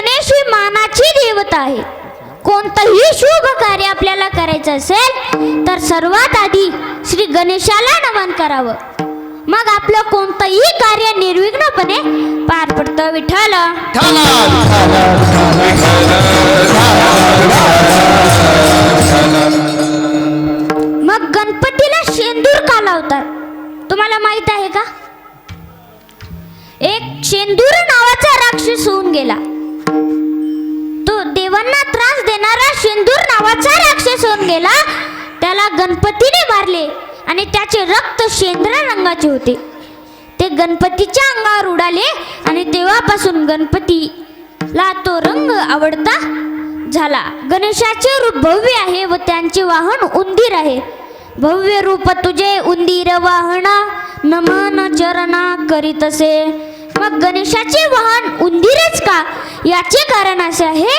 गणेश ही मानाची देवता आहे. कोणतंही शुभ कार्य आपल्याला करायचं असेल तर सर्वात आधी श्री गणेशाला नमन करावं. मग आपलं कोणतंही कार्य निर्विघ्नपणे पार पडतं. विठ्ठल मग गणपतीला शेंदूर का लावतात तुम्हाला माहित आहे का? एक शेंदूर नावाचा राक्षस होऊन गेला. तो देवांना त्रास देणारा शेंदूर नावाचा राक्षस होऊन गेला. त्याला गणपतीने मारले आणि त्याचे रक्त शेंद्रा रंगाचे होते. ते गणपतीच्या अंगावर उडाले आणि तेव्हापासून गणपतीला तो रंग आवडता झाला. गणेशाचे रूप भव्य आहे व त्यांचे वाहन उंदीर आहे. भव्य रूप तुझे उंदीर वाहन नमन चरणा करीतसे. मग गणेशाचे वाहन उंदीरच का? याचे कारण असे आहे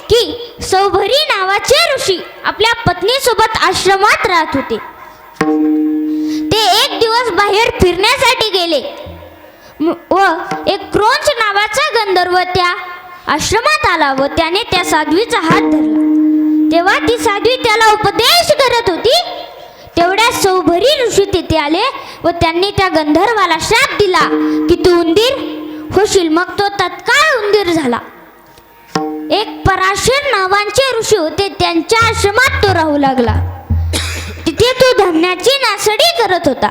की सौभरी नावाचे ऋषी आपल्या पत्नीसोबत आश्रमात राहत होते. ते एक दिवस बाहेर फिरण्यासाठी गेले व एक क्रोंच नावाचा गंधर्व त्या आश्रमात आला व त्याने त्या साध्वीचा हात धरला. तेव्हा ती साध्वी त्याला उपदेश करत होती. तेवढ्या सौभरी ऋषी तिथे आले व त्यांनी त्या गंधर्वाला शाप दिला की तू उंदीर होशील. मग तो तत्काळ उंदीर झाला. एक पराशर नावांचे ऋषी होते. त्यांच्या आश्रमात तो राहू लागला. तिथे तो धान्याची नासडी करत होता.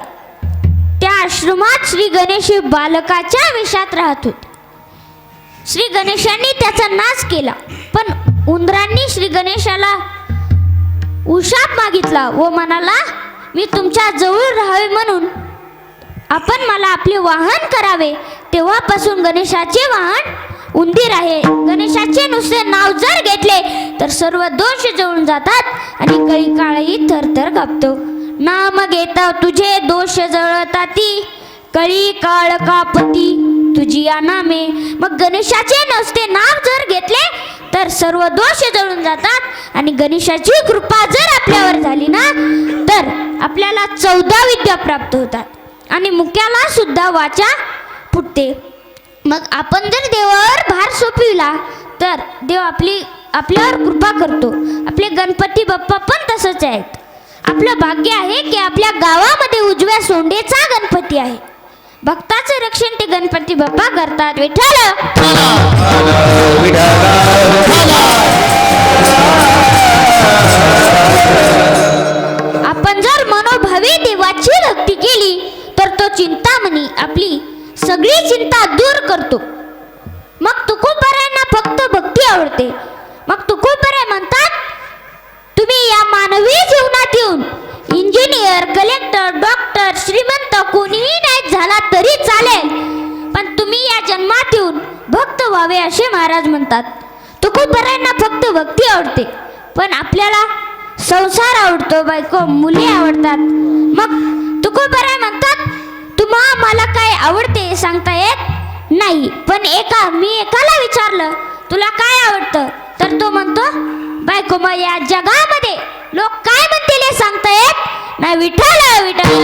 त्या आश्रमात श्री गणेश बालकाच्या वेशात राहत होते. श्री गणेशांनी त्याचा नाश केला. पण उंदरांनी श्री गणेशाला उशाप मागितला व म्हणाला मी तुमच्या जवळ राहावे म्हणून आपण मला आपले वाहन करावे. तेव्हापासून गणेशाचे वाहन उंदीर आहे. गणेशाचे नुसते नाव जर घेतले तर सर्व दोष जळून जातात आणि कळी काळही थरथर कापतो. नाम घेता तुझे दोष जळताती कळी काळ कापती तुझी नामे. मग गणेशाचे नुसते नाव जर घेतले तर सर्व दोष जळून जातात आणि गणेशाची कृपा जर आपल्यावर झाली ना तर आपल्याला 14 विद्या प्राप्त होतात आणि मुक्याला सुद्धा वाचा फुटते. मग आपण जर देवावर भार सोपविला तर देव आपल्यावर कृपा करतो. आपले गणपती बाप्पा पण तसंच आहेत. आपलं भाग्य आहे की आपल्या गावामध्ये उजव्या सोंडेचा गणपती आहे. भक्ताचे रक्षण ते गणपती बाप्पा करतात. विठ्ठल आपण जर मनोभावे देवाची भक्ती केली तर तो चिंतामणी आपली सगळी चिंता दूर करतो. मग तुकोबारायांना फक्त भक्ती आवडते. मग तुकोबाराय म्हणतात तुम्ही या मानवी जीवनात येऊन इंजिनियर कलेक्टर डॉक्टर श्रीमंत कोणीही नाही झाला तरी चालेल पण तुम्ही या जन्मात येऊन भक्त व्हावे असे महाराज म्हणतात. तुकोबारायांना फक्त भक्ती आवडते पण आपल्याला संसार आवडतो, बायको मुली आवडतात. मग तुकोबाराय म्हणतात तुम्हा मला काय आवडते सांगता येत नाही पण मी एकाला विचारलं तुला काय आवडतं तर तो म्हणतो बायको. मग या जगामध्ये लोक काय म्हणतील हे सांगता येत नाही. विठ्ठल विठ्ठल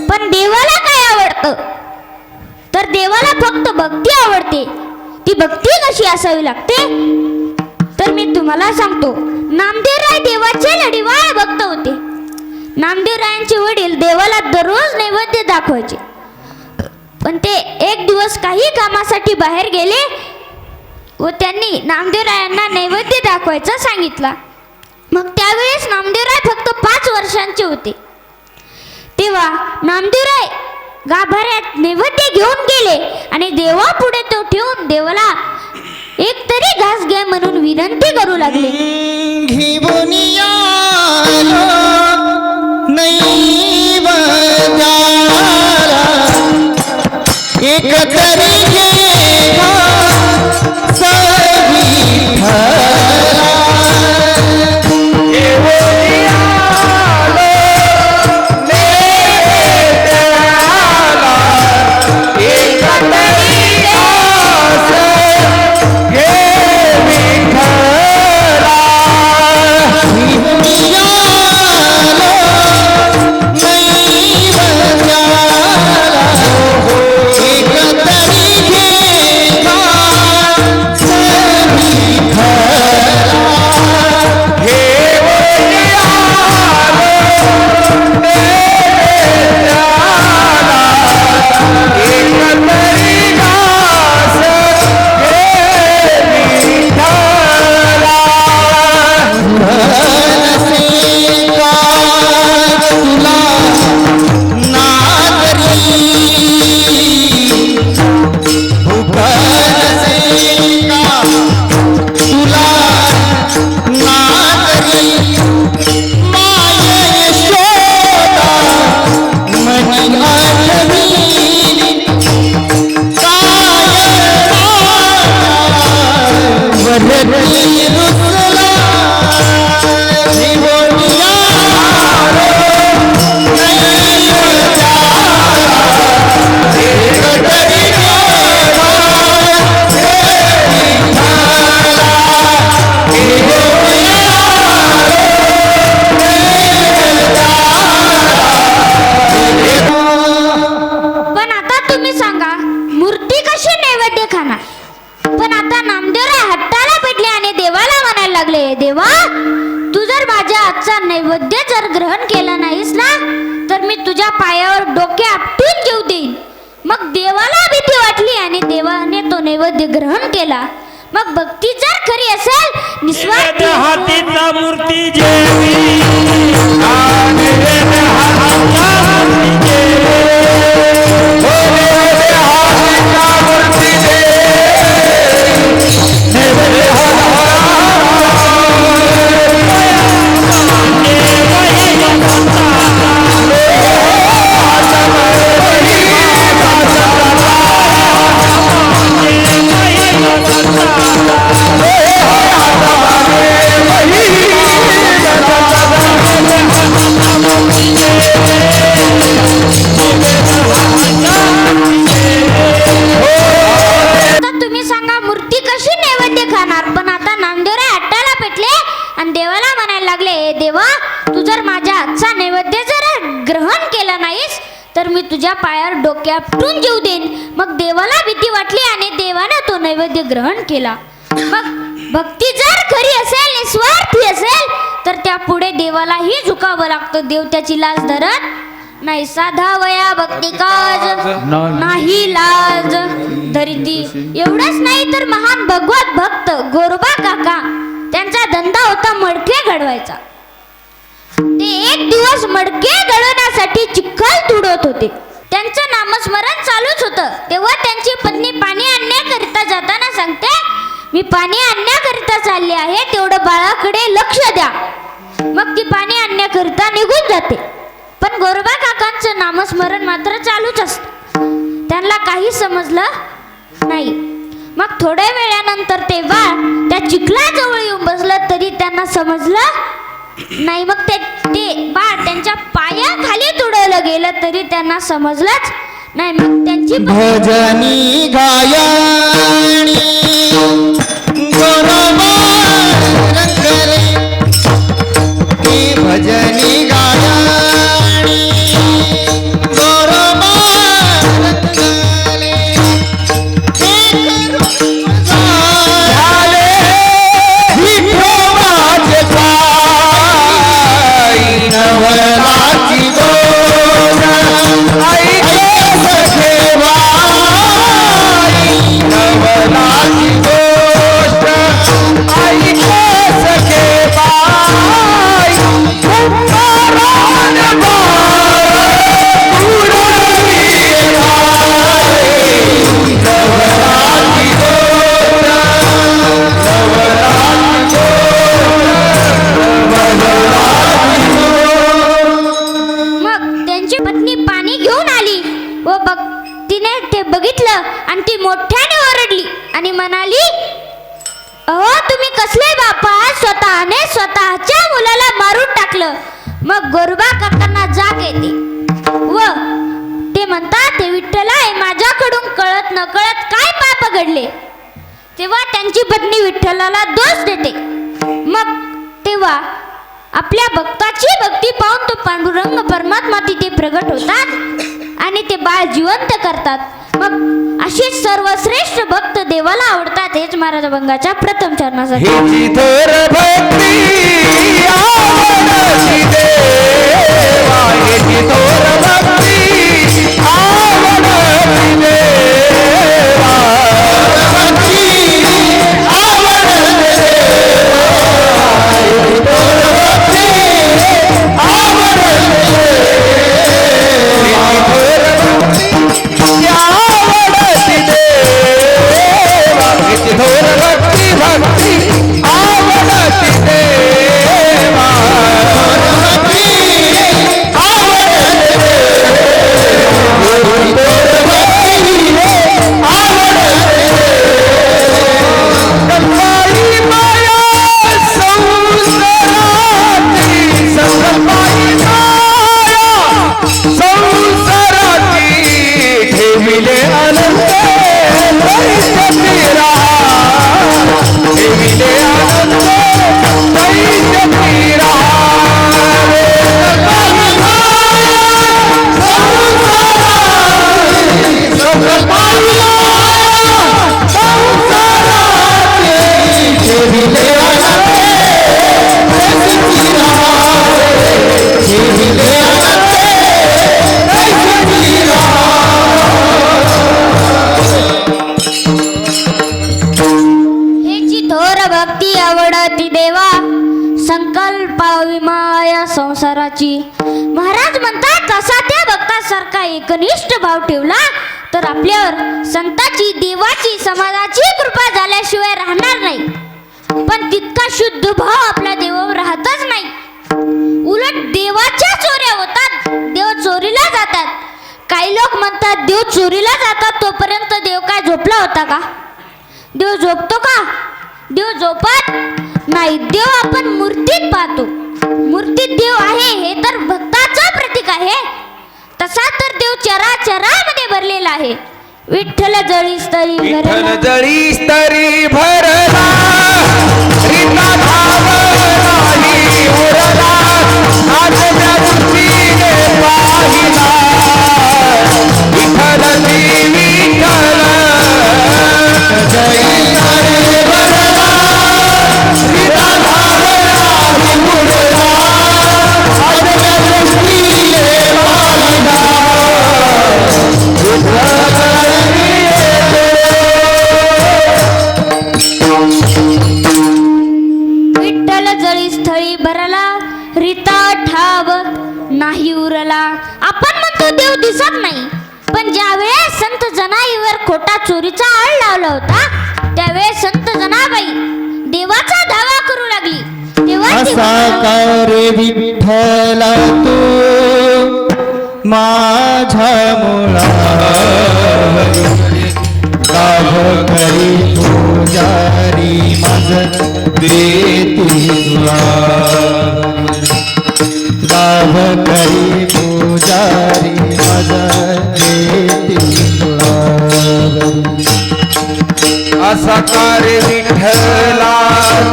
पण देवाला काय आवडतं तर देवाला फक्त भक्ती आवडते. ती भक्ती कशी असावी लागते तर मी तुम्हाला सांगतो. नामदेवराय देवाचे लढीवाळ भक्त होते. नामदेवरायांचे वडील देवाला दररोज नैवेद्य दाखवायचे पण ते एक दिवस काही कामासाठी बाहेर गेले व त्यांनी नामदेवरायांना नैवेद्य दाखवायचं सांगितलं. मग त्यावेळेस नामदेवराय फक्त 5 वर्षांचे होते. तेव्हा नामदेवराय गाभाऱ्यात नैवेद्य घेऊन गेले आणि देवापुढे तो ठेवून देवाला एक तरी घास घ्या म्हणून विनंती करू लागले. एक तरी ग्रहण केला नाहीस ना तर मी तुझ्या पायावर डोके आपटून जेवू देईन. मग देवाला भीती वाटली आणि देवाने तो नैवेद्य ग्रहण केला. मग भक्ती जर खरी असेल निस्वार्थी असेल, हातीचा मूर्ती जेवी आणि वेद हाताचा मूर्ती जेवी. हातीचा मूर्ती आता तुम्ही सांगा मूर्ती कशी नैवेद्य खाणार. पण आता नामदेवराय हट्टाला पेटले आणि देवाला म्हणायला लागले, हे देवा तू जर माझ्या हातचा नैवेद्य जर ग्रहण केला नाहीस तर मी तुझ्या पायावर डोके आपटून जेवू देईन. मग देवाला भीती वाटली आणि देवाने तो नैवेद्य ग्रहण केला. मग भक्ती जर खरी असेल निस्वार्थी असेल तर त्या पुढे देवालाही झुकावं लागतं. देव त्याची लाज धरत नाही. साधा वया भक्ती काज नाही लाज धरिती. एवढंच नाही तर महान भगवत भक्त गोरोबा काका त्यांचा धंदा होता मडके घडवायचा. ते एक दिवस मडके घडवण्यासाठी चिखल तुडवत होते. त्यांचं नामस्मरण चालूच होतं. तेव्हा त्यांची पत्नी पाणी आणण्याकरिता जाताना सांगते, मी पाणी आणण्याकरिता चालले आहे, तेवढं बाळाकडे लक्ष द्या. मग ती पाणी आणण्याकरिता निघून जाते. पण गोरोबा काकांचं नामस्मरण मात्र चालूच असतं. त्यांना काही समजलं नाही. मग थोड्या वेळानंतर ते बाळ त्या चिखलाजवळ येऊन बसलं तरी त्यांना समजलं नाही. मग ते बाळ त्यांच्या पायाखाली तुडवलं गेलं तरी त्यांना समजलंच नाही. मग त्यांची भजनी गायणी गोरोबा रंगले, ही भजनी गायणी गोरोबा रंगले. झाले विठोबाचे पाय, नवलाची गोड ऐके सखे बाई, नवलाची गोष्ट ऐके सखे बाई. कुंभारान बाळ उडविले बाई, नवलाची गोष्ट, नवलाची मग त्यांची पत्नी पाणी घेऊन आली व तिने ते बघितलं आणि ती मोठ्याने ओरडली आणि म्हणाली, अहो तुम्ही कसले बापा, स्वतःने स्वतःच्या मुलाला मारून टाकलं. मग गोरोबा काकांना जाग येते व ते म्हणतात, ते विठ्ठलाय माझ्याकडून कळत न कळत काय पाप घडले. तेव्हा त्यांची पत्नी विठ्ठलाला दोष देते. मग तेव्हा आपल्या भक्ताची भक्ती पाहून तो पांडुरंग परमात्मा तिथे प्रगट होतात आणि ते बाळ जिवंत करतात. मग अशीच सर्वश्रेष्ठ भक्त देवाला आवडतात. हेच महाराज अभंगाच्या प्रथम चरणासाठी. हिची थोर भक्ती आवडती देवा, हिची थोर भक्ती आवडती देवा, भक्ती आवडती देवा, हिची थोर भक्ती आवडती देवा, आवडती देवा, हिची थोर भक्ती भक्ती आवडती देवा, भक्ती महाराज म्हणतात तसा त्या भक्तासारखा एकनिष्ठ भाव ठेवला तर आपल्यावर संताची, देवाची, समाजाची कृपा झाल्याशिवाय राहणार नाही. पण तितका शुद्ध भाव आपल्या देवावर राहतच नाही. उलट देवाच्या चोऱ्या होतात, देव चोरीला जातात. काही लोक म्हणतात देव चोरीला जातात तोपर्यंत देव काय झोपला होता का? देव झोपतो का? देव झोपत नाही. देव आपण मूर्तीत पाहतो. मूर्तीत देव आहे हे तर भक्ताचं प्रतीक आहे. तसा तर देव चराचरामध्ये भरलेला आहे. विठ्ठल जळी स्तरी भरला, विठ्ठल जळी स्तरी भरला, रीता धावलाही उरला, आजच्या दृष्टीने पाहिला, विठ्ठल श्री विठ्ठल. जळी स्तरी भरला, रीता धावलाही उरला, आजच्या दृष्टीने पाहिला, विठ्ठल जळी स्थळी भरला, रीता ठाव नाही उरला. आपण म्हणतो देव दिसत नाही, पण ज्यावेळेस संत जनाईवर खोटा चोरीचा आळ लावला होता त्यावेळेस संत जनाबाई देवाचा दावा करू लागली. तेव्हा ती असा कार्य विठ्ठला तू माझ्या मुळा गाव करी पुजारी माझ देती तुला, गाव करी पुजारी माझ देती तुला. असा कार्य विठ्ठला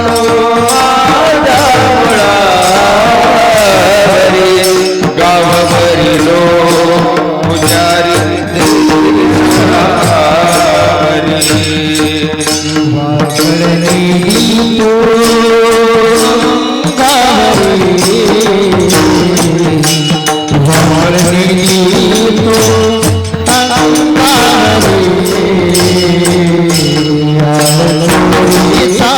तो माझ्या मुळावरी, गावभरी लो पुजारी वाकळणी तो गावरी, वाकळणी तो अंगारी, आलोकीचा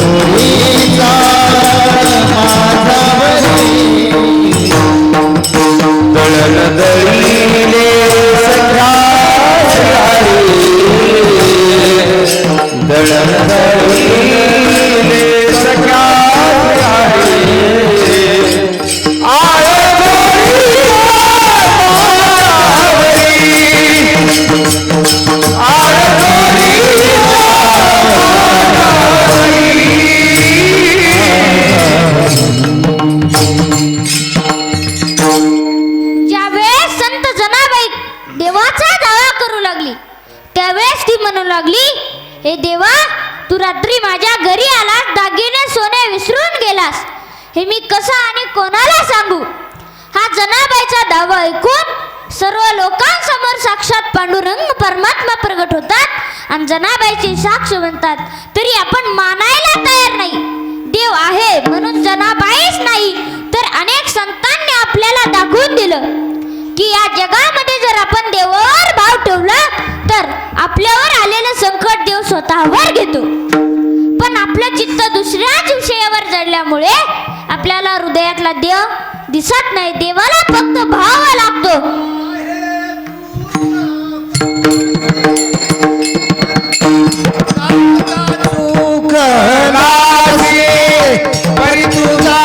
आलोकीचा माझावरी. दळण दळीले सख्या दळण दळीले सख्या ज्यावेळेस संत जनाबाई देवाचा दावा करू लागली त्यावेळेस ती म्हणू लागली, हे देवा तू रात्री माझ्या घरी आलास, दागिने सोने विसरून गेलास, हे मी कसं आणि कोणाला सांगू? हा जनाबाईचा दावा ऐकून सर्व लोकांसमोर साक्षात पांडुरंग परमात्मा प्रगट होतात आणि जनाबाईची साक्ष म्हणतात. तरी आपण मानायला तयार नाही. देव आहे म्हणून जनाबाईच नाही तर अनेक संतांनी आपल्याला दाखवून दिलं की या जगामध्ये जर आपण देवावर भाव ठेवला तर आपल्यावर आलेलं संकट देव स्वतःवर घेतो. पण आपलं चित्त दुसऱ्याच विषयावर जडल्यामुळे आपल्याला हृदयातला देव दिसत नाही. देवाला फक्त भाव लागतो. परी तुझा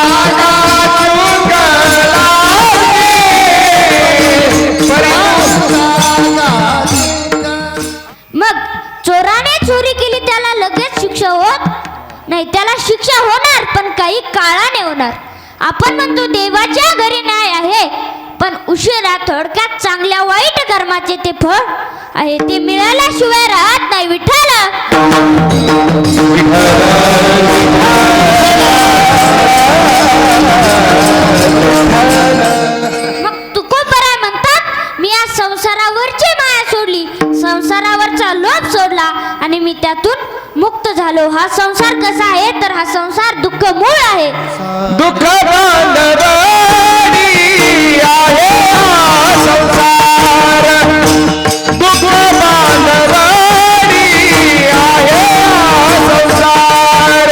मग चोराने चोरी केली त्याला लगेच शिक्षा होत नाही. त्याला शिक्षा होणार पण काही काळाने होणार. आपण म्हणतो देवाच्या घरी न्याय आहे पण उशिरा, थोडक्यात चांगल्या वाईट कर्माचे ते फळ आहे ते मिळाल्याशिवाय राहत नाही. विठ्ठल मग तुकोबराय म्हणतात, मी या संसारावरची माया सोडली, संसारावरचा लोभ सोडला आणि मी त्यातून मुक्त झालो. हा संसार कसा आहे तर हा संसार दुःख मूळ आहे. दुःख बांधवाडी आहे हा संसार, दुःख बांधवाडी आहे हा संसार.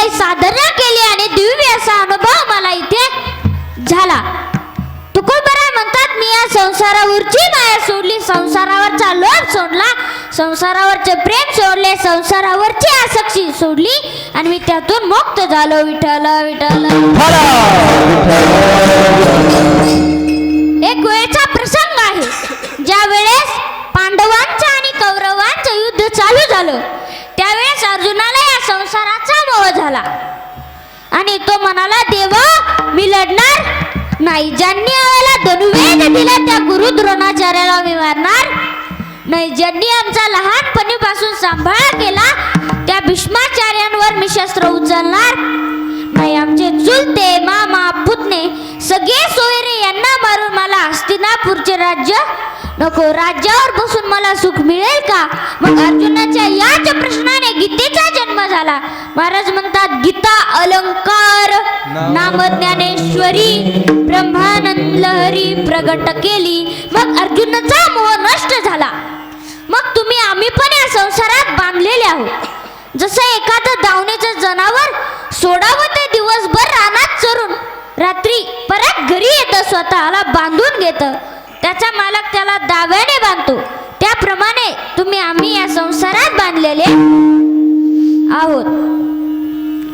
काही साधना केली आणि दिव्य असा अनुभव मला इथे झाला. तुकोबराय म्हणतात, मी या संसारावरची माया सोडली, संसारावरचा लोभ सोडला, संसारावरचे प्रेम सोडले, संसारावरची आसक्ती सोडली आणि मी त्यातून मुक्त झालो. विठ्ठल विठ्ठल. एक वेळचा प्रसंग आहे, ज्या वेळेस पांडवांचं आणि कौरवांचं युद्ध चालू झालं. त्यावेळेस अर्जुनाला या संसाराचा मोह झाला आणि तो म्हणाला, देवा मी लढणार नाही. ज्यांनी आम्हाला धनुर्वेद दिला त्या गुरु द्रोणाचार्याला मी मारणार नाही. ज्यांनी आमचा लहानपणीपासून सांभाळ केला त्या भीष्माचार्यांवर मी शस्त्र उचलणार नाही. आमचे चुलते मामा पुतणे सगळे सोयरे यांना मारून मला हस्तिनापूरचे राज्य नको. राज्यावर बसून मला सुख मिळेल का? मग अर्जुनाच्या याच प्रश्नाने गीतेचा जन्म झाला. महाराज म्हणतात, गीता अलंकार नाम ज्ञानेश्वरी ब्रह्मानंद लहरी प्रगट केली. मग अर्जुनाचा मोह नष्ट झाला. मग तुम्ही आम्ही पण या संसारात बांधलेले आहोत. जसं एखादं धावणीचं जनावर सोडावं ते दिवसभर रानात चरून रात्री परत घरी येतं, स्वतःला बांधून घेतं, त्याचा मालक त्याला दाव्याने बांधतो. त्याप्रमाणे तुम्ही आम्ही या संसारात बांधलेले आहोत.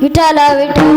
विठ्ठल विठ्ठल.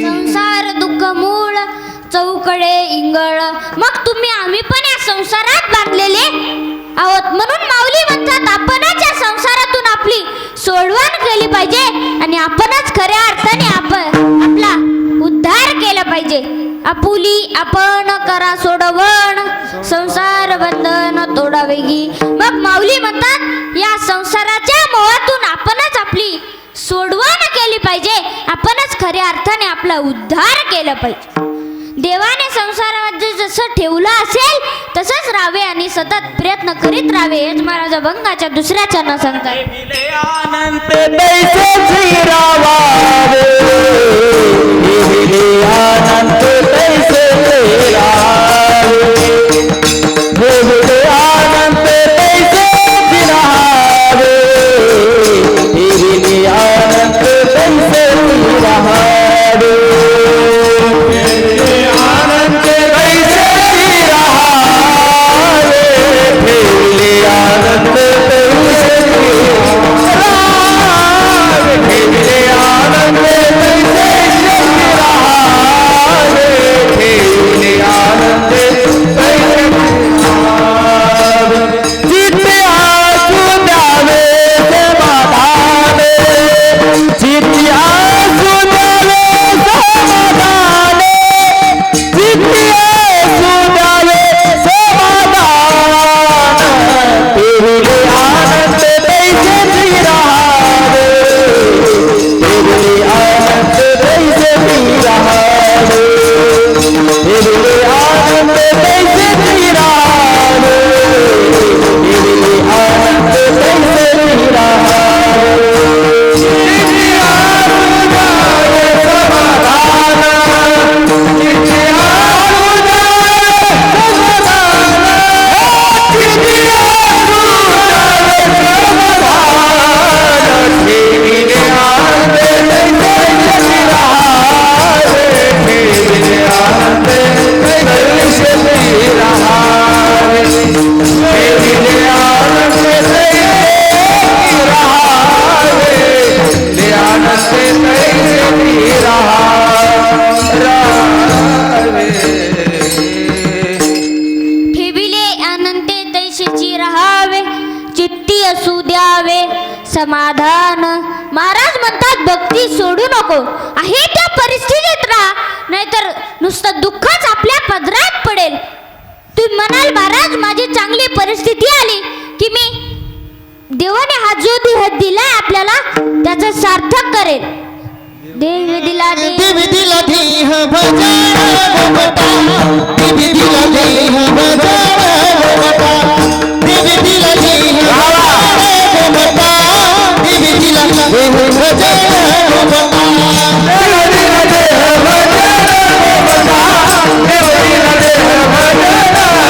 संसार दुःख मूळ आपुली आपण करा सोडवण संसार बंधन तोडावेगी. मग माऊली म्हणतात, या संसाराच्या मोहातून आपणच आपली सोडवण केली पाहिजे, आपणच खऱ्या अर्थाने आपला उद्धार केला पाहिजे. देवाने संसारामध्ये जसं ठेवलं असेल तसंच राहावे आणि सतत प्रयत्न करीत राहावे. हेच महाराज अभंगाच्या दुसऱ्या चरणात सांगतात. समाधान. महाराज म्हणतात भक्ती सोडू नको. आहे त्या परिस्थितीत राहा, नाहीतर नुसतं दुःखच आपल्या पदरात पडेल. तुम्ही म्हणाल महाराज माझी चांगली परिस्थिती आली की मी देवाने हा जो देह दिलाय आपल्याला त्याचं सार्थक करेल. देव दिला देवी दिला देह भजन गोमटा देवी दिला देह भजन गोमटा देवी दिला देह भजन गोमटा देवी दिला देह भजन गोमटा देवी दिला देह भजन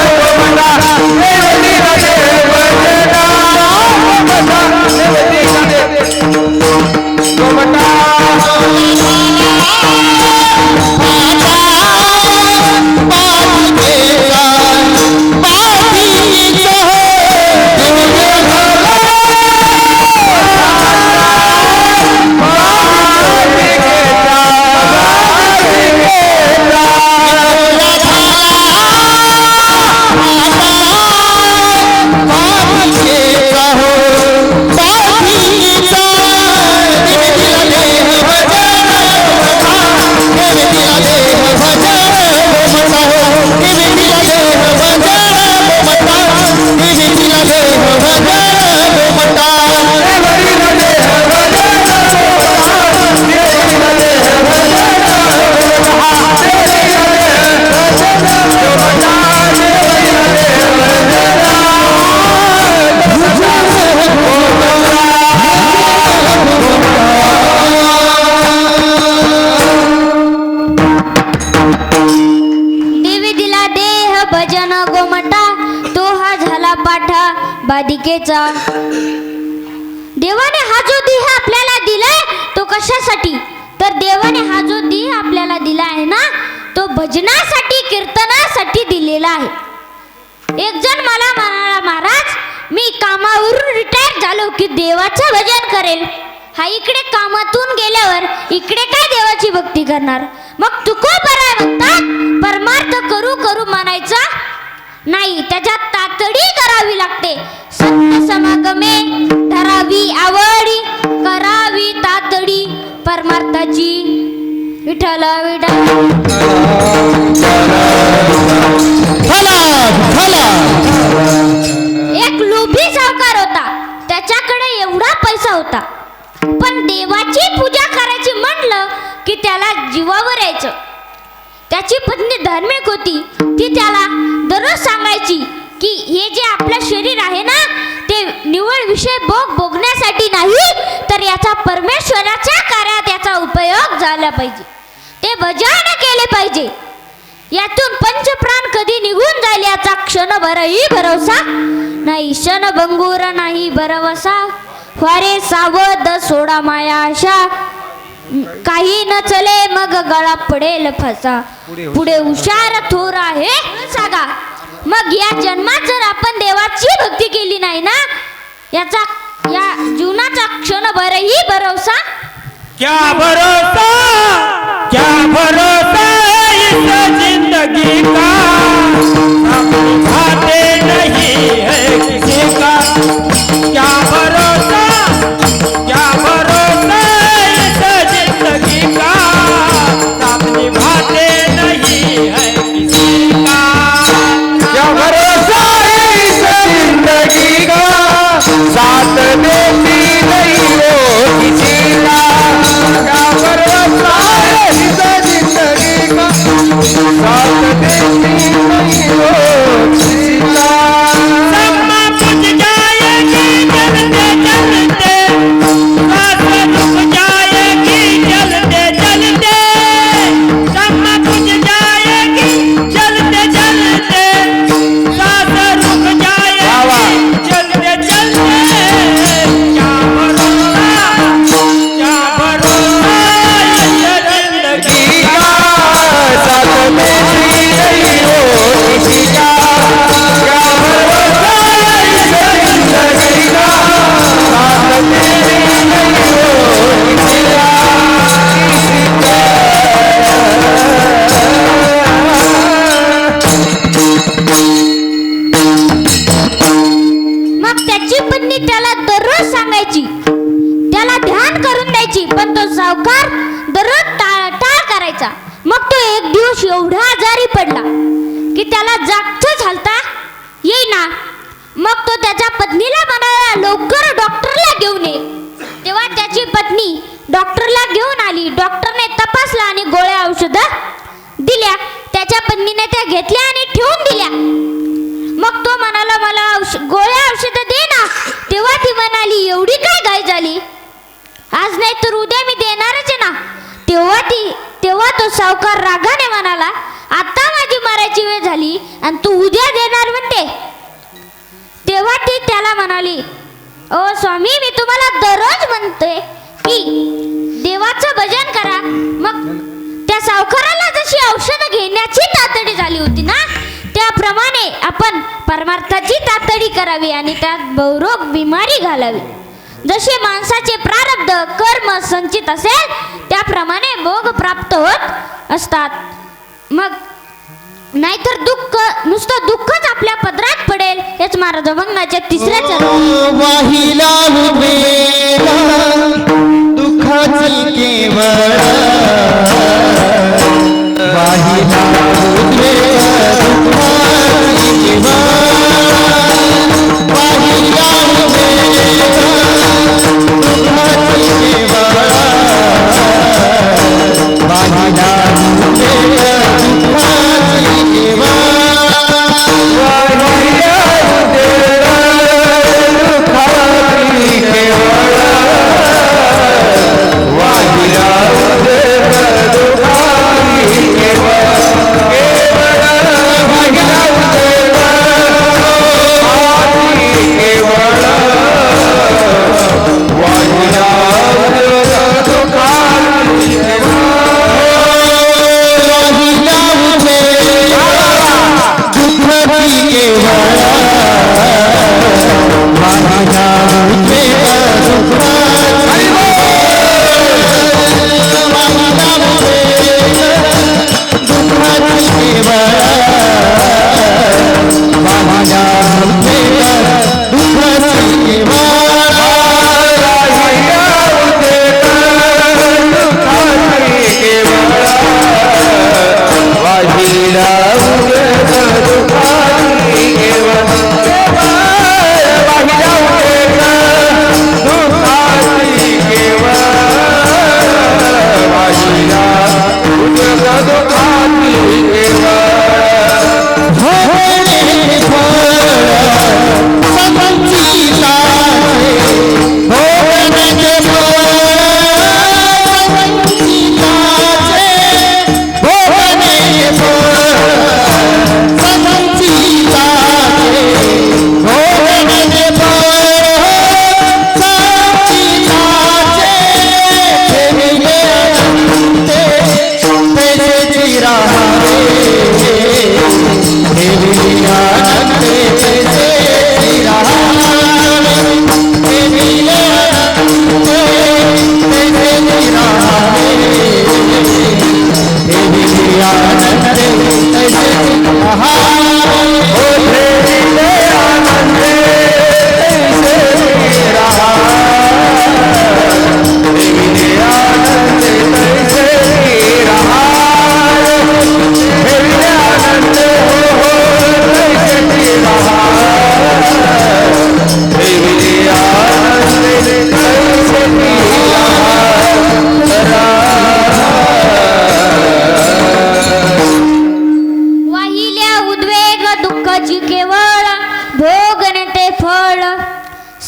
गोमटा देवी दिला देह भजन गोमटा देवी दिला देह भजन गोमटा बाधिकेचा. देवाने हा जो देह आपल्याला दिलाय तो कशासाठी, तर देवाने हा जो देह आपल्याला दिला आहे ना तो भजनासाठी कीर्तनासाठी दिलेला आहे. एक जण मला म्हणाला महाराज मी कामावरून रिटायर झालो की देवाचं भजन करेल. हा इकडे कामातून गेल्यावर इकडे काय देवाची भक्ती करणार. मग तुकोबरा म्हणतात परमार्थ करू करू म्हणायचा नाही, त्याच्यात तातडी करावी लागते. सत्य समागमे धरावी आवडी करावी तातडी परमार्थाची. विठ्ठल विठ्ठल. एक लोभी सावकार होता, त्याच्याकडे एवढा पैसा होता पण देवाची पूजा करायची म्हणलं की त्याला जीवावर यायचं. त्याची पत्नी धार्मिक होती, ती त्याला दररोज सांगायची की हे जे आपलं शरीर आहे ना ते निव्वळ विषय भोगण्यासाठी नाही तर याचा परमेश्वराच्या कार्यात याचा उपयोग झाला पाहिजे, ते भजन केले पाहिजे. यातून पंचप्राण कधी निघून जाईल याचा क्षणभरही भरोसा नाही. क्षणभंगूर नाही भरवसा वारे सावध सोडा माया आशा. काही न चले मग गळा पडेल फसा, पुढे हुशार थोर आहे सांगा. मग या जन्मात जर आपण देवाची भक्ती केली नाही ना याचा या जीवनाचा क्षणभरही भरोसा क्या भरोसा इस जिंदगी का, अपनी बातें नहीं है किसी का. क्या भरोसा इस जिंदगी का, अपनी बातें नहीं है किसी का. क्या भरोसा इस जिंदगी का, साथ देती नहीं वो किसी का. क्या भरोसा इस जिंदगी का, एक दिवस एवढा आजारी पडला की त्याला जागच झालता येईना. मग तो त्याच्या पत्नीला म्हणाला लवकर डॉक्टरला घेऊन ये. तेव्हा त्याची पत्नी डॉक्टरला घेऊन आली. डॉक्टरने तपासला आणि गोळ्या औषधं दिल्या. त्याच्या पत्नीने त्या घेतल्या आणि ठेवून दिल्या. मग तो म्हणाला मला गोळ्या औषधं दे ना. तेव्हा ती म्हणाली एवढी काय घाई झाली, आज नाही तर उद्या मी देणारच आहे ना. तेव्हा तो सावकार रागाने म्हणाला आता माझी मरायची वेळ झाली आणि तू उद्या देणार म्हणते. तेव्हा ती त्याला म्हणाली ओ स्वामी मी तुम्हाला दररोज म्हणते की देवाचं भजन करा. मग त्या सावकाराला जशी औषधं घेण्याची तातडी झाली होती ना त्याप्रमाणे आपण परमार्थाची तातडी करावी आणि त्यात बहुरोग बिमारी घालावी. जसे माणसाचे प्रारब्ध कर्म संचित असेल त्याप्रमाणे भोग प्राप्त होत असतात. मग नाहीतर दुःख नुसतं दुःखच आपल्या पदरात पडेल. हेच महाराज अभंगाच्या तिसऱ्या चरणात वाहिला उभेला दुःखाची केवळ वाहिला उभेला दुःखाची केवळ वाहिला उभेला दुःखाची केवळ वाहिला उभेला दुःखाची केवळ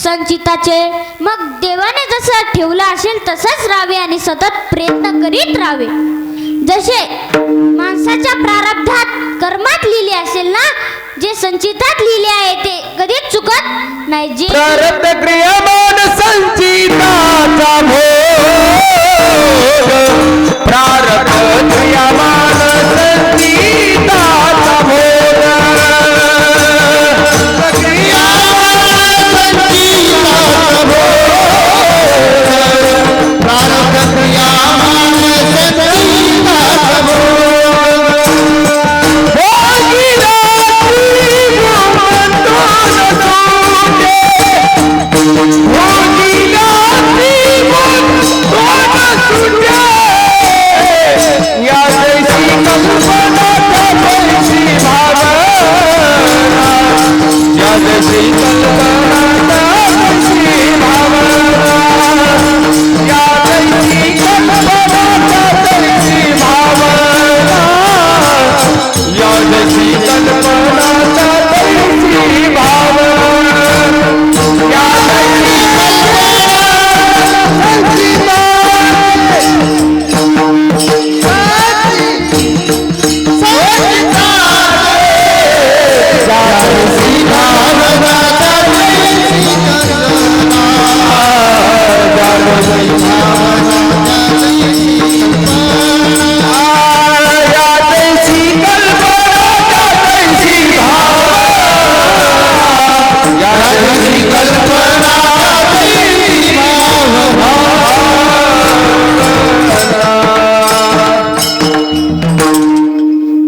संचिताचे. मग देवाने जसं ठेवलं असेल तसंच राहावे आणि सतत प्रयत्न करीत राहावे. जसे माणसाच्या प्रारब्धात कर्मात लिहिले असेल ना जे संचितात लिहिले आहे ते कधीच चुकत नाही. जे प्रारब्ध क्रियामान संचिताचा भोग प्रारब्ध क्रियामान संचिताचा भोग प्रारब्ध क्रियामान संचिताचा भोग भोगी रात्री मन सुटे जशी कल्पना तैसी भाव या जशी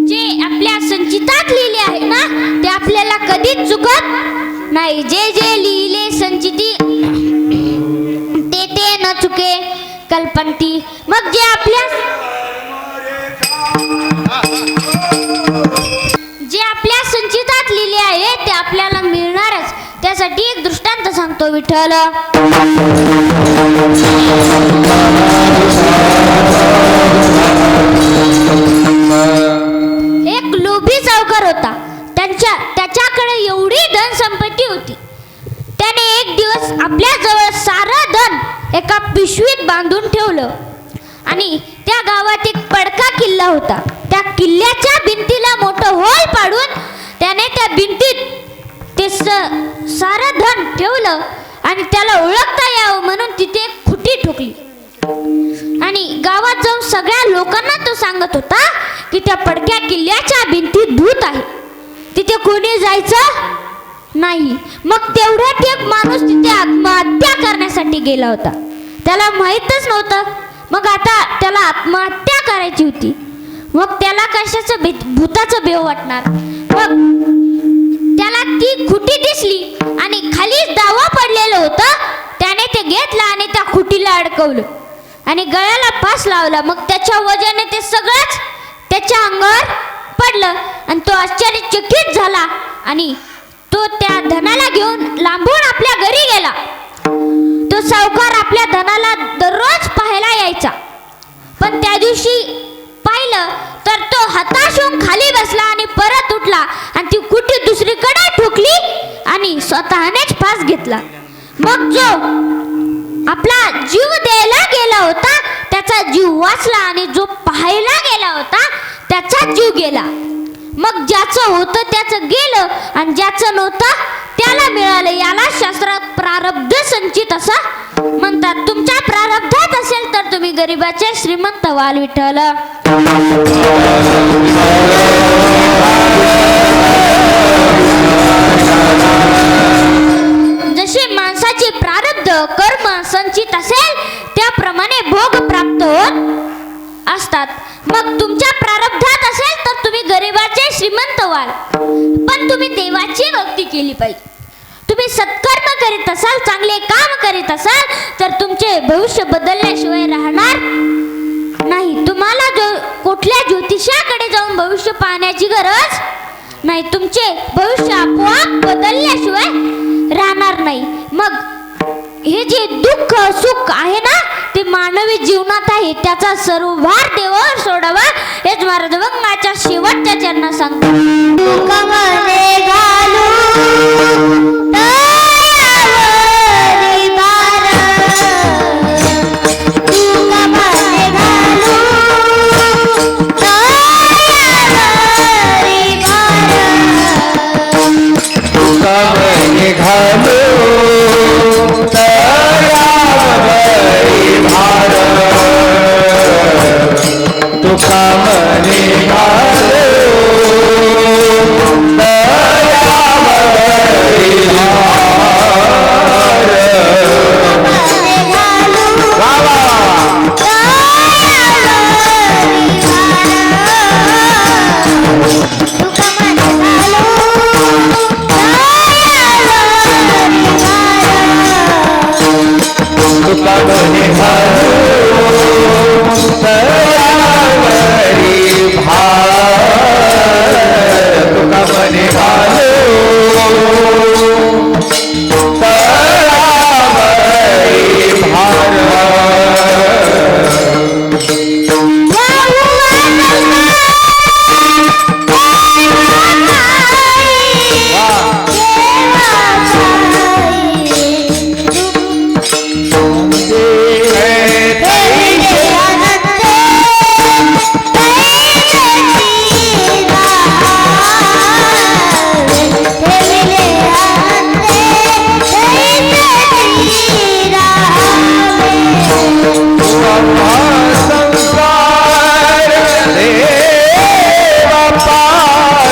जे आपल्या संचितात लिहिले आहे ना ते आपल्याला कधीच चुकत नाही. जे जे लिहिले संचिती ते ते न चुके कल्पंती. मग जे आपल्या संचितात लिहिले आहे ते आपल्याला मिळणारच. त्यासाठी एक दृष्टांत सांगतो विठ्ठल. एक लोभी सावकार होता. त्याच्याकडे एवढी धन संपत्ती होती. त्याने एक दिवस आपल्या जवळ सारं धन एका पिशवीत बांधून ठेवलं आणि त्या गावात एक पडका किल्ला होता. त्या किल्ल्याच्या भिंतीला मोठं होल पाडून त्याने त्या भिंतीत ते सारं धन ठेवलं आणि त्याला ओळखता यावं म्हणून तिथे एक खुटी ठोकली. आणि गावात जाऊन सगळ्या लोकांना तो सांगत होता की त्या पडक्या किल्ल्याच्या भिंतीत भूत आहे, तिथे कोणी जायचं नाही. मग तेवढ्यात एक माणूस तिथे आत्महत्या करण्यासाठी गेला होता. त्याला माहीतच नव्हतं. मग आता त्याला आत्महत्या करायची होती. मग त्याला कशाचं भूताचं भेव वाटणार. मग त्याला ती खुटी दिसली आणि खाली दावा पडलेलं होतं. त्याने ते घेतलं आणि त्या खुटीला अडकवलं आणि गळ्याला फास लावला. मग त्याच्या वजने ते सगळंच त्याच्या अंगावर पडलं आणि तो आश्चर्यचकित झाला आणि तो त्या धनाला घेऊन लांबून आपल्या घरी गेला. तो सावकार आपल्या धनाला दररोज पाहायला यायचा. पण त्या दिवशी पाहिलं तर तो हताश होऊन खाली बसला आणि परत उठला आणि ती कुठे दुसरीकडे ठोकली आणि स्वतःनेच फास घेतला. मग जो आपला जीव द्यायला गेला होता त्याचा जीव वाचला आणि जो पाहायला गेला होता त्याचा जीव गेला. मग ज्याचं होतं त्याचं गेलं आणि ज्याचं नव्हतं त्याला मिळालं. याला शास्त्रात प्रारब्ध संचित असं म्हणतात. तुमच्या प्रारब्धात असेल तर तुम्ही गरिबाचे श्रीमंत व्हाल विठ्ठल. जशी माणसाची प्रारब्ध कर्म संचित असेल त्याप्रमाणे भोग प्राप्त होत असतात. मग तुमच्या प्रारब्धात असेल तर तुम्ही गरिबाचे श्रीमंत व्हाल. पण तुम्ही देवाची भक्ती केली पाहिजे. तुम्ही सत्कर्म करीत असाल, चांगले काम करीत असाल तर तुमचे भविष्य बदलल्याशिवाय राहणार नाही. तुम्हाला कुठल्या ज्योतिषाकडे जाऊन भविष्य पाहण्याची गरज नाही. तुमचे भविष्य आपोआप बदलल्याशिवाय राहणार नाही. मग हे जे दुःख सुख आहे ना ते मानवी जीवनात आहे, त्याचा सर्व भार देवावर सोडावा हेच महाराज अभंगाच्या शेवटच्या चरणात सांगतो. कमळे घालू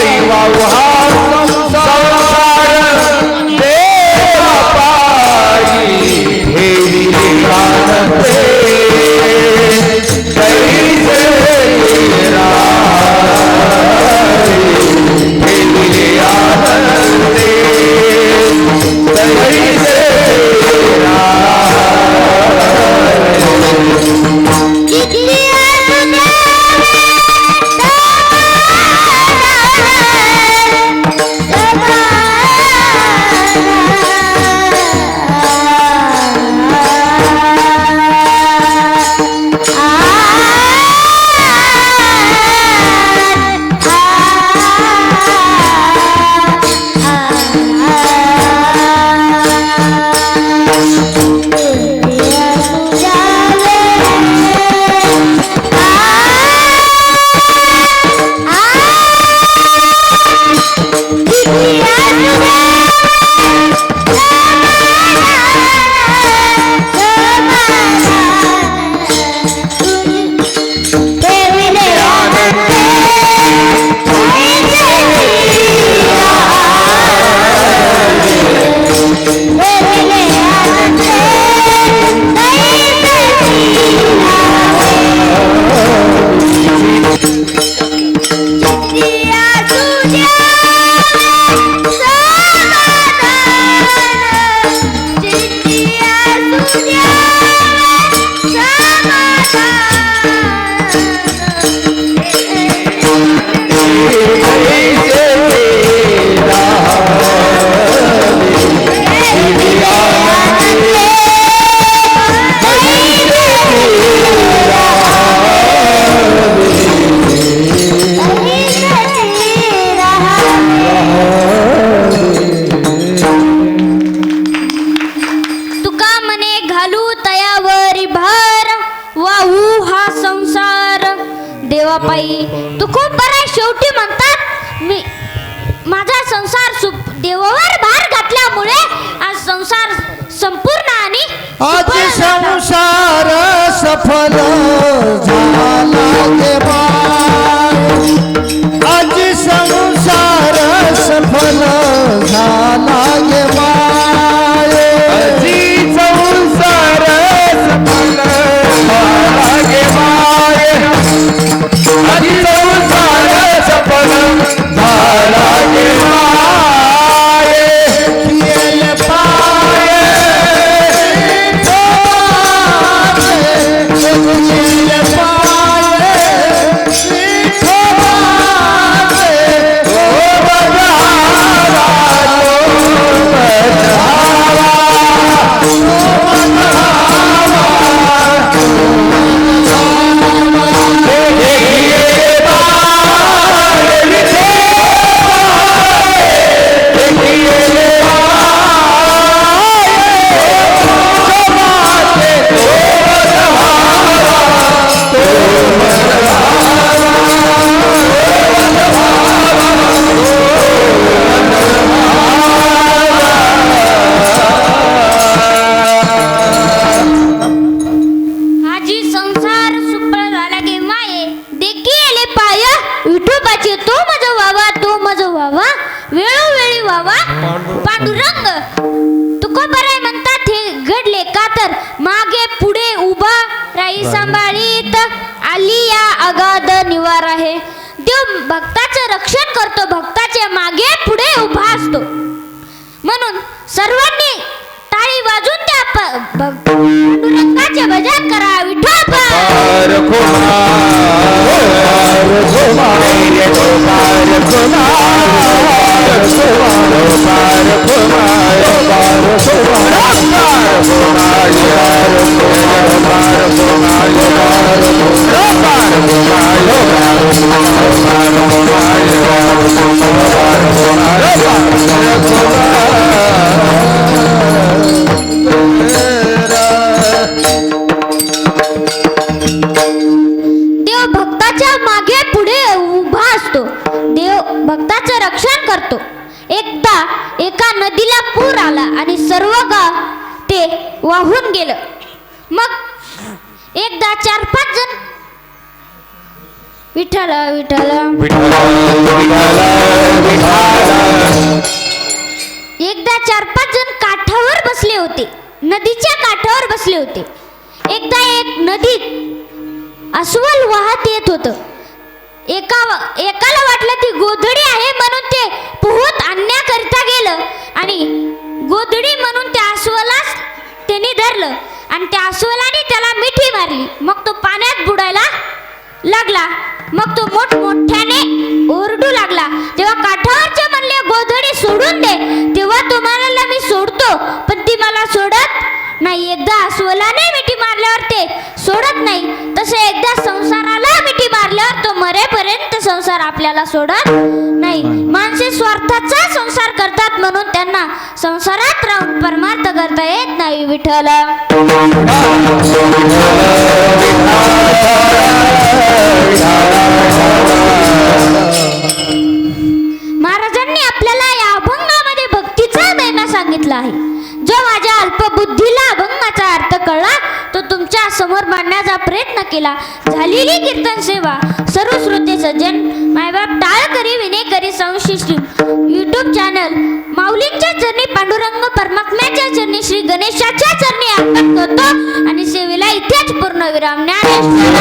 वाहू हा संसार देवा पायी ठेविले आनंदे कैसे राय ठेविले आनंदे कैसे देवापायी तू खूप बरा शेवटी म्हणतात मी माझा संसार देवावर भार घातल्यामुळे आज संसार संपूर्ण आणि आज संसार सफल झाला देवा आज संसार सफल झाला देवा अजी संसार सफल झाला देवा अजी संसार सफल झाला देवा पांडुरंग तुकोबराय म्हणतात हे घडले का तर मागे पुढे उभा राही सांभाळीत आली या अगाध निवार आहे. देव भक्ताचे रक्षण करतो, भक्ताचे मागे पुढे उभा असतो. म्हणून सर्वांनी टाळी वाजून त्या पांडुरंगाचे भजन करा. विठोबा देव भक्ताच्या मागे पुढे उभा असतो. देव भक्ताचे रक्षण करतो. एकदा एका नदीला पूर आला आणि सर्व गाव ते वाहून गेलं. मग एकदा 4-5 जण विठ्ठल विठ्ठल एकदा 4-5 जण काठावर बसले होते, नदीच्या काठावर बसले होते. एकदा एक नदीत अस्वल वाहत येत होतं. एकाला वाटलं ती गोधडी आहे म्हणून ते पोहत आणण्याकरिता गेलं आणि गोधडी म्हणून त्या अस्वलास त्याने धरलं आणि त्या अस्वलाने त्याला मिठी मारली. मग तो पाण्यात बुडायला लागला. मग तो मोठमोठ्याने ओरडू लागला. तेव्हा काठावरचे म्हणले, गोधडी सोडून दे. तेव्हा तुम्हाला मी सोडतो, पण ती मला सोडत नाही. एकदा अस्वलाने मिठी मारल्यावर ते सोडत नाही, तसे एकदा संसाराला मिठी मारल्यावर तो मरेपर्यंत संसार आपल्याला सोडत नाही. माणसे स्वार्थाचा संसार करतात म्हणून त्यांना संसारात राहून परमार्थ करता येत नाही. विठ्ठल महाराजांनी आपल्याला या अभंगामध्ये भक्तीचा महिमा सांगितला आहे. जो माझ्या अल्पबुद्धीला अभंगाचा अर्थ कळला तो तुमच्या समोर मांडण्याचा प्रयत्न केला. झालेली कीर्तन सेवा सर्व श्रोते सज्जन, मायबाप टाळकरी विनेकरी संशिष्टी यूट्यूब चॅनल माऊलींच्या चरणी, पांडुरंग परमात्म्याच्या चरणी, श्री गणेशाच्या चरणी अर्पण करतो आणि सेवेला इथेच पूर्ण विराम. ज्ञानेश्वर